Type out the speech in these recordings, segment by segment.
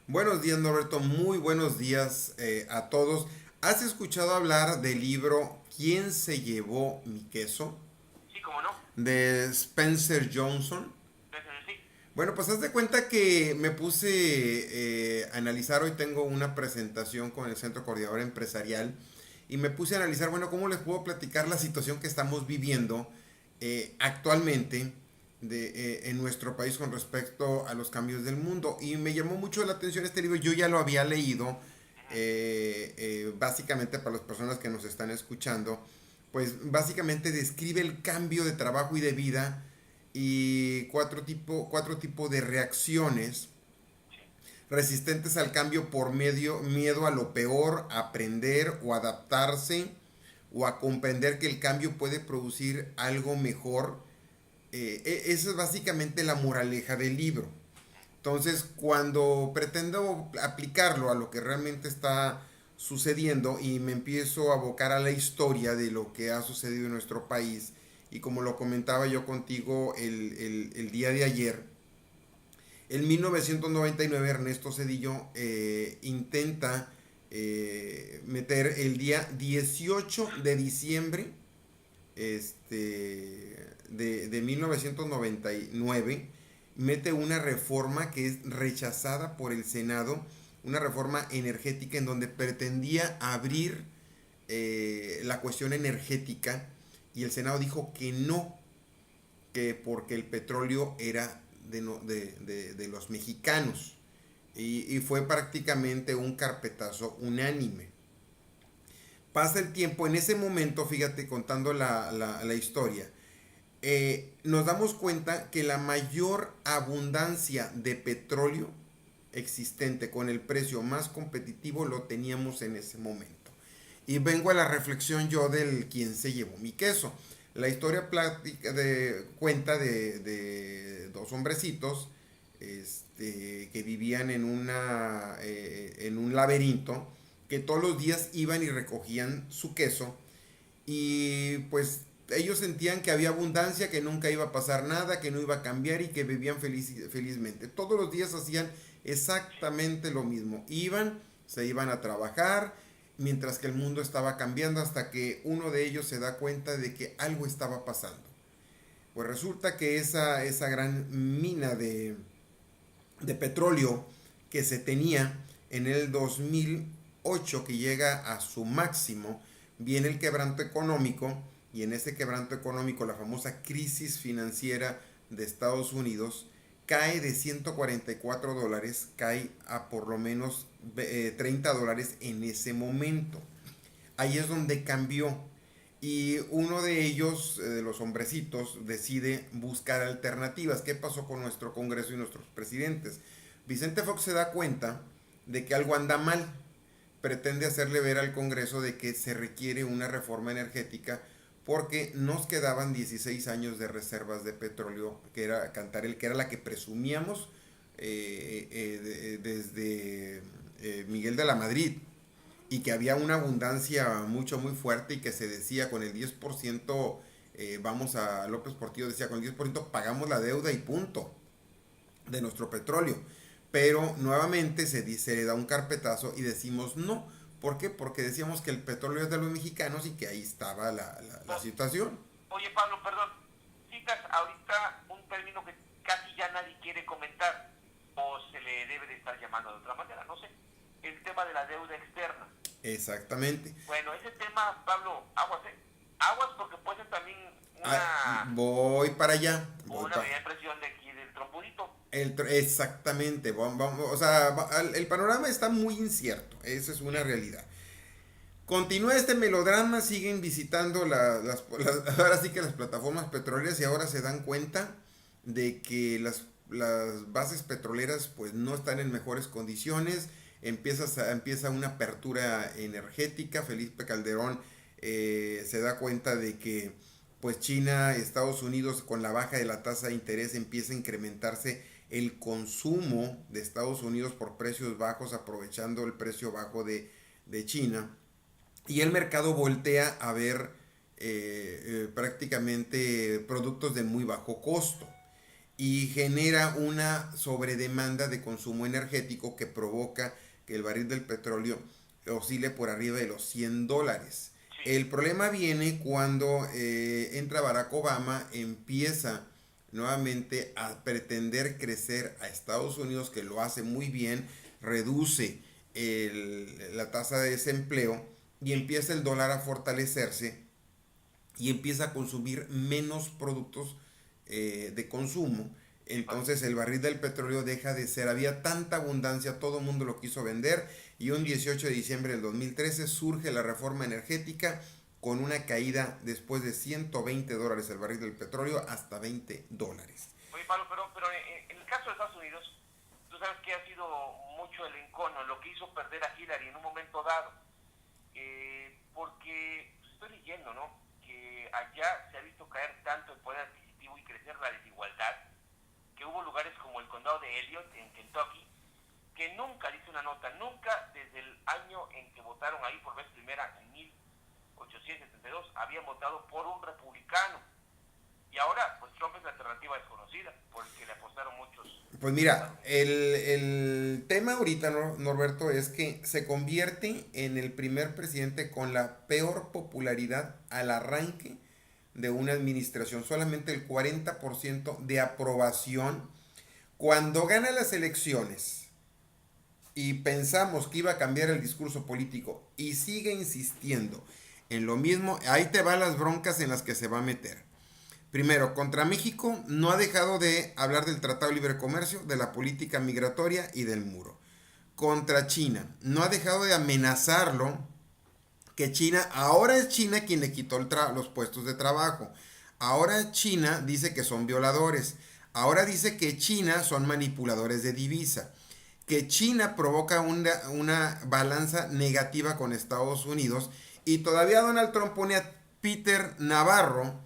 Buenos días, Norberto. Muy buenos días a todos. ¿Has escuchado hablar del libro ¿Quién se llevó mi queso? Sí, cómo no. De Spencer Johnson. Sí. Bueno, pues haz de cuenta que me puse a analizar. Hoy tengo una presentación con el Centro Coordinador Empresarial y me puse a analizar, bueno, cómo les puedo platicar la situación que estamos viviendo actualmente en nuestro país con respecto a los cambios del mundo. Y me llamó mucho la atención este libro. Yo ya lo había leído, Ujú. básicamente para las personas que nos están escuchando, pues básicamente describe el cambio de trabajo y de vida y cuatro tipos de reacciones Sí. resistentes al cambio por miedo a lo peor, aprender o adaptarse o a comprender que el cambio puede producir algo mejor. Esa es básicamente la moraleja del libro. Entonces, cuando pretendo aplicarlo a lo que realmente está sucediendo y me empiezo a abocar a la historia de lo que ha sucedido en nuestro país, y como lo comentaba yo contigo el día de ayer, en 1999 Ernesto Cedillo intenta meter el día 18 de diciembre de 1999, mete una reforma que es rechazada por el Senado, una reforma energética en donde pretendía abrir la cuestión energética y el Senado dijo que no, que porque el petróleo era de, no, de los mexicanos y fue prácticamente un carpetazo unánime. Pasa el tiempo, en ese momento, fíjate, contando la historia, nos damos cuenta que la mayor abundancia de petróleo existente con el precio más competitivo lo teníamos en ese momento. Y vengo a la reflexión yo del quién se llevó mi queso. La historia cuenta de dos hombrecitos que vivían en un laberinto, que todos los días iban y recogían su queso y pues ellos sentían que había abundancia, que nunca iba a pasar nada, que no iba a cambiar y que vivían felizmente. Todos los días hacían exactamente lo mismo. Iban, se iban a trabajar, mientras que el mundo estaba cambiando hasta que uno de ellos se da cuenta de que algo estaba pasando. Pues resulta que esa gran mina de petróleo que se tenía en el 2008, que llega a su máximo, viene el quebranto económico y en ese quebranto económico la famosa crisis financiera de Estados Unidos cae de $144, cae a por lo menos $30 en ese momento. Ahí es donde cambió. Y uno de ellos, de los hombrecitos, decide buscar alternativas. ¿Qué pasó con nuestro Congreso y nuestros presidentes? Vicente Fox se da cuenta de que algo anda mal. Pretende hacerle ver al Congreso de que se requiere una reforma energética porque nos quedaban 16 años de reservas de petróleo, que era Cantarel, que era la que presumíamos desde Miguel de la Madrid, y que había una abundancia muy fuerte y que se decía con el 10%, vamos a López Portillo decía, con el 10% pagamos la deuda y punto de nuestro petróleo. Pero nuevamente se le da un carpetazo y decimos no. ¿Por qué? Porque decíamos que el petróleo es de los mexicanos y que ahí estaba la O- situación. Oye, Pablo, perdón. Citas ahorita un término que casi ya nadie quiere comentar, o se le debe de estar llamando de otra manera, no sé. El tema de la deuda externa. Exactamente. Bueno, ese tema, Pablo, aguas, ¿eh? Aguas porque puede ser también Ah, voy para allá. una medida de presión de aquí del trombudito. Exactamente. O sea, el panorama está muy incierto. Esa es Sí. una realidad. Continúa este melodrama, siguen visitando ahora sí que las plataformas petroleras y ahora se dan cuenta de que las bases petroleras pues no están en mejores condiciones, empieza una apertura energética, Felipe Calderón se da cuenta de que pues China, Estados Unidos con la baja de la tasa de interés empieza a incrementarse el consumo de Estados Unidos por precios bajos, aprovechando el precio bajo de China y el mercado voltea a ver prácticamente productos de muy bajo costo. y genera una sobredemanda de consumo energético que provoca que el barril del petróleo oscile por arriba de los $100. Sí, El problema viene cuando entra Barack Obama, empieza nuevamente a pretender crecer a Estados Unidos, que lo hace muy bien, reduce la tasa de desempleo y empieza el dólar a fortalecerse y empieza a consumir menos productos de consumo. Entonces el barril del petróleo deja de ser, había tanta abundancia, todo el mundo lo quiso vender y un 18 de diciembre del 2013 surge la reforma energética con una caída después de $120 el barril del petróleo hasta $20. oye Pablo, pero en el caso de Estados Unidos, tú sabes que ha sido mucho el encono, lo que hizo perder a Hillary en un momento dado, porque estoy leyendo, ¿no?, que allá se ha visto caer tanto el poder adquisitivo y crecer la desigualdad, que hubo lugares como el condado de Elliott, en Kentucky, que nunca, dice una nota, nunca desde el año en que votaron ahí por vez primera, en 1872, habían votado por un republicano. Y ahora, pues Trump es la alternativa desconocida, por el que le apostaron muchos. Pues mira, el tema ahorita, Norberto, es que se convierte en el primer presidente con la peor popularidad al arranque de una administración. Solamente el 40% de aprobación. Cuando gana las elecciones y pensamos que iba a cambiar el discurso político y sigue insistiendo en lo mismo, ahí te van las broncas en las que se va a meter. Primero, contra México no ha dejado de hablar del Tratado de Libre Comercio, de la política migratoria y del muro. Contra China, no ha dejado de amenazarlo, que China, ahora es China quien le quitó los puestos de trabajo. Ahora China dice que son violadores. Ahora dice que China son manipuladores de divisa. Que China provoca una balanza negativa con Estados Unidos. Y todavía Donald Trump pone a Peter Navarro,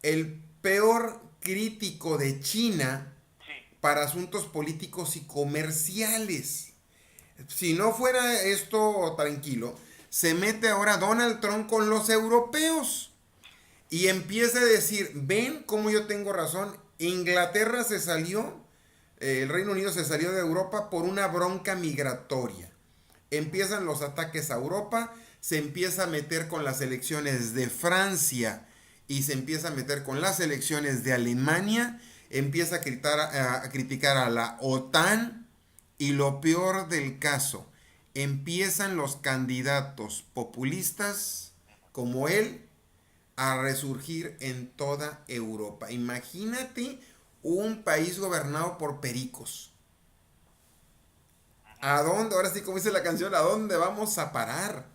el peor crítico de China Sí, para asuntos políticos y comerciales. Si no fuera esto tranquilo, se mete ahora Donald Trump con los europeos y empieza a decir, ven cómo yo tengo razón, Inglaterra se salió, el Reino Unido se salió de Europa por una bronca migratoria. Empiezan los ataques a Europa, se empieza a meter con las elecciones de Francia y se empieza a meter con las elecciones de Alemania, empieza a criticar a la OTAN y lo peor del caso, empiezan los candidatos populistas como él a resurgir en toda Europa. Imagínate un país gobernado por pericos. ¿A dónde? Ahora sí, como dice la canción, ¿a dónde vamos a parar?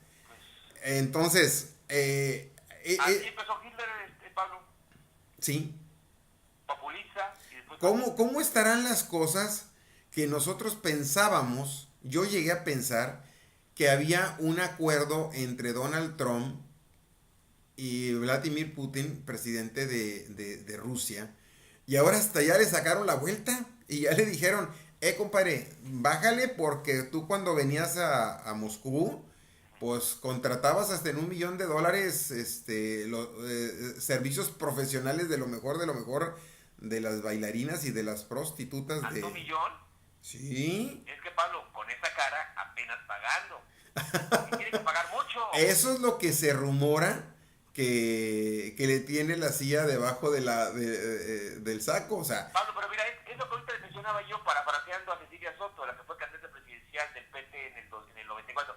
Entonces, así empezó Hitler, Pablo, sí. populista, y después... ¿Cómo estarán las cosas que nosotros pensábamos? Yo llegué a pensar que había un acuerdo entre Donald Trump y Vladimir Putin, presidente de Rusia, y ahora hasta ya le sacaron la vuelta y ya le dijeron, compadre, bájale porque tú cuando venías a Moscú, pues contratabas hasta en $1 millón, servicios profesionales de lo mejor de las bailarinas y de las prostitutas ¿Tanto de... millón? Sí, Es que Pablo, con esa cara apenas pagando. Y tiene que pagar mucho. eso es lo que se rumora que le tiene la silla debajo del saco, o sea, Pablo, pero mira, es lo que ahorita les mencionaba yo, parafraseando a Cecilia Soto, la que fue candidata presidencial del PT en el 94.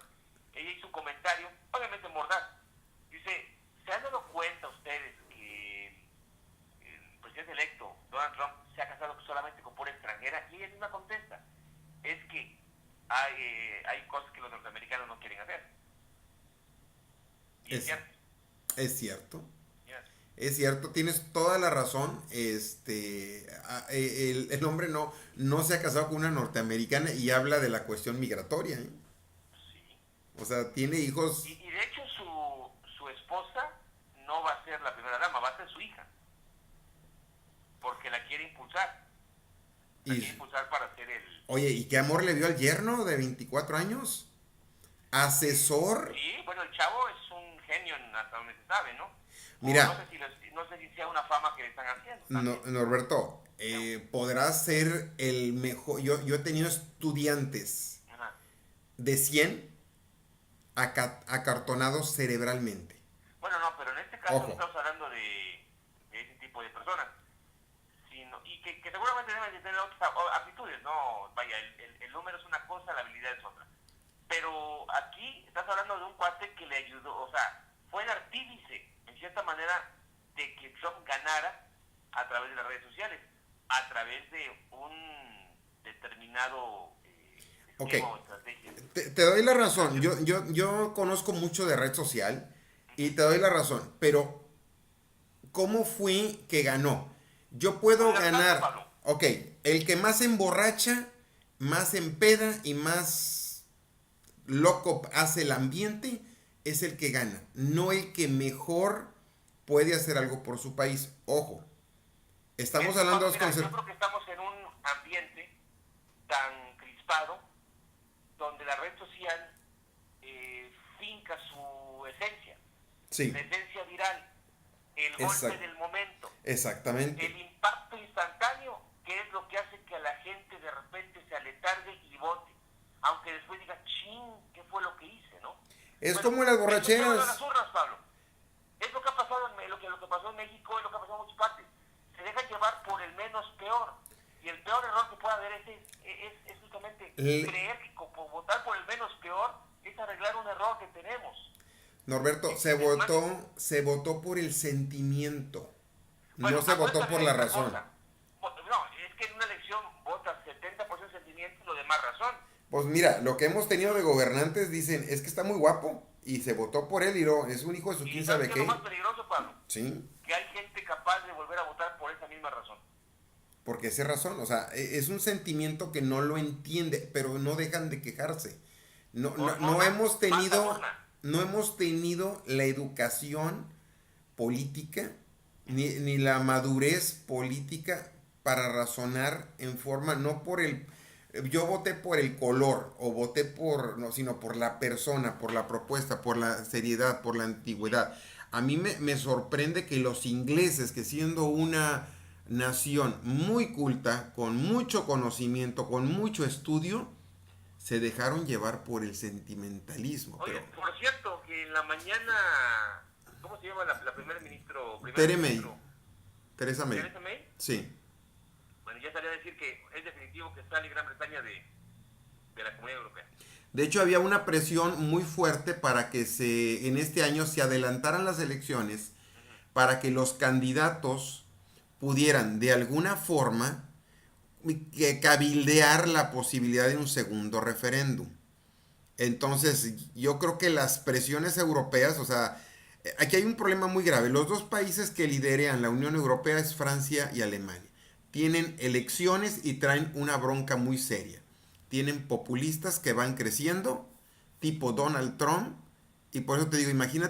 Ella hizo un comentario, obviamente mordaz. Dice, ¿se han dado cuenta ustedes que el presidente electo, Donald Trump, se ha casado solamente con pura extranjera? Y ella misma contesta, es que hay cosas que los norteamericanos no quieren hacer. Y es cierto. es cierto. Yes. Es cierto, tienes toda la razón. El hombre no se ha casado con una norteamericana y habla de la cuestión migratoria, ¿eh? Sí. O sea, tiene hijos. Y de hecho su esposa no va a ser la primera dama, va a ser su hija. Porque la quiere impulsar. La quiere impulsar para ser el... Oye, ¿y qué amor le vio al yerno de 24 años? Asesor. Sí, bueno, el chavo es un genio hasta donde se sabe, ¿no? Mira. No sé si sea una fama que le están haciendo. Norberto, podrás ser el mejor. Yo he tenido estudiantes Ajá. de 100 acartonados cerebralmente. Bueno, no, pero en este caso no Ojo. estamos hablando de ese tipo de personas, sino, y que seguramente deben de tener otras aptitudes, ¿no? Vaya, el número es una cosa, la habilidad es otra. Pero aquí estás hablando de un cuate que le ayudó, o sea, fue el artífice, en cierta manera, de que Trump ganara a través de las redes sociales, a través de un determinado Ok, esquema o estrategia. te doy la razón. Yo conozco mucho de red social y te doy la razón. Pero, ¿cómo fue que ganó? Yo Con puedo el hartazgo, ganar. Pablo. Ok, el que más emborracha, más empeda y más loco hace el ambiente es el que gana. No el que mejor puede hacer algo por su país. Ojo, estamos hablando de dos Mira, yo conceptos. creo que estamos en un ambiente tan crispado donde la red social finca su esencia, Sí, la esencia viral, el golpe exact- del momento, exactamente. el impacto instantáneo, que es lo que hace que a la gente de repente se aletargue y vote, aunque después diga, ching, ¿qué fue lo que hice, no? Es Bueno, como las eso es lo de las borracheras. urnas, Pablo. Es lo que ha pasado lo que pasó en México, es lo que ha pasado en muchas partes. Se deja llevar por el menos peor. Y el peor error que puede haber es justamente Le- creer que votar por el menos peor es arreglar un error que tenemos. Norberto, se votó por el sentimiento. Bueno, No se votó acuérdate por de la esta razón. cosa. No, es que en una elección votas 70% sentimiento y lo demás razón. Pues mira, lo que hemos tenido de gobernantes dicen es que está muy guapo y se votó por él y no, es un hijo de su Y quién ¿sabes sabe qué es lo qué. más peligroso, Pablo? Sí, Que hay gente capaz de volver a votar por esa misma razón. porque esa es razón. O sea, es un sentimiento que no lo entiende, pero no dejan de quejarse. Por No mona, hemos mata tenido, urna. no hemos tenido la educación política ni la madurez política para razonar en forma, no por el, yo voté por el color o voté por, no, sino por la persona, por la propuesta, por la seriedad, por la antigüedad. A mí me sorprende que los ingleses, que siendo una nación muy culta, con mucho conocimiento, con mucho estudio, se dejaron llevar por el sentimentalismo. Oye, Pero por cierto, que en la mañana, ¿cómo se llama la primera ministro? Tere May, Theresa May, Theresa May. sí. Bueno, ya salía a decir que es definitivo que sale Gran Bretaña de la Comunidad Europea. De hecho, había una presión muy fuerte para que en este año se adelantaran las elecciones para que los candidatos pudieran de alguna forma cabildear la posibilidad de un segundo referéndum. Entonces, yo creo que las presiones europeas, o sea, aquí hay un problema muy grave. Los dos países que lideran la Unión Europea es Francia y Alemania. Tienen elecciones y traen una bronca muy seria. Tienen populistas que van creciendo, tipo Donald Trump, y por eso te digo, imagínate